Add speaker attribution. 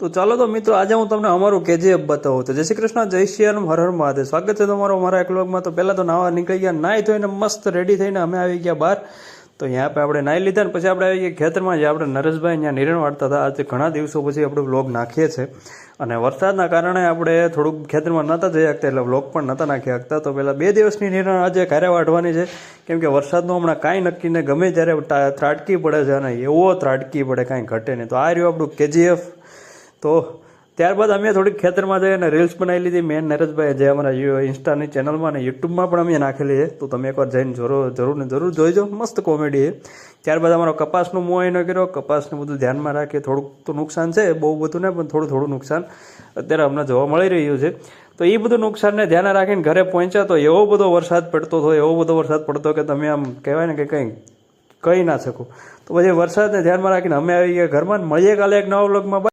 Speaker 1: તો ચાલો તો મિત્રો આજે હું તમને અમારું કેજીએફ બતાવું. તો જય શ્રી કૃષ્ણ, જય શ્રી રામ, હર હર મહાદેવ. સ્વાગત છે તમારો અમારા એક વ્લોગમાં. તો પહેલાં તો નાવા નીકળી ગયા, નાહી ધોઈને મસ્ત રેડી થઈને અમે આવી ગયા બહાર. તો ત્યાં पे આપણે નાહી લીધા ને પછી આપણે આવી ગયા ખેતરમાં. જે આપણે નરેશભાઈ ત્યાં નિરણ વાળતા હતા. આજે ઘણા દિવસો પછી આપણે વ્લોગ નાખીએ છીએ અને વરસાદના કારણે આપણે થોડુંક ખેતરમાં નહોતા જઈ શકતા, એટલે વ્લોગ પણ નહોતા નાખી શકતા. તો પહેલાં 2 દિવસની નિરણ આજે ઘરે વાઢવાની છે, કેમ કે વરસાદનું હમણાં કાંઈ નક્કી ને ગમે ત્યારે ત્રાટકી પડે છે અને એવો ત્રાટકી પડે કાંઈ ઘટે નહીં. તો આ રહ્યું આપણું કેજીએફ. તો ત્યારબાદ અમે થોડીક ખેતરમાં જઈ અને રીલ્સ બનાવી લીધી. મેન નરેશભાઈ જે અમારા ઇન્સ્ટાની ચેનલમાં અને યુટ્યુબમાં પણ અમે નાખેલી છે. તો તમે એકવાર જઈને જરૂર જોઈજો, મસ્ત કોમેડી છે. ત્યારબાદ અમારો કપાસનો મોયનો કર્યો. કપાસને બધું ધ્યાનમાં રાખીએ. થોડુંક તો નુકસાન છે, બહુ બધું નહીં, પણ થોડું નુકસાન અત્યારે અમને જોવા મળી રહ્યું છે. તો એ બધું નુકસાનને ધ્યાને રાખીને ઘરે પહોંચ્યા તો એવો બધો વરસાદ પડતો કે તમે આમ કહેવાય ને કે કંઈ કહી ના શકો. તો પછી વરસાદને ધ્યાનમાં રાખીને અમે આવી ગયા ઘરમાં. મળીએ કાલે એક નવા વ્લોગમાં.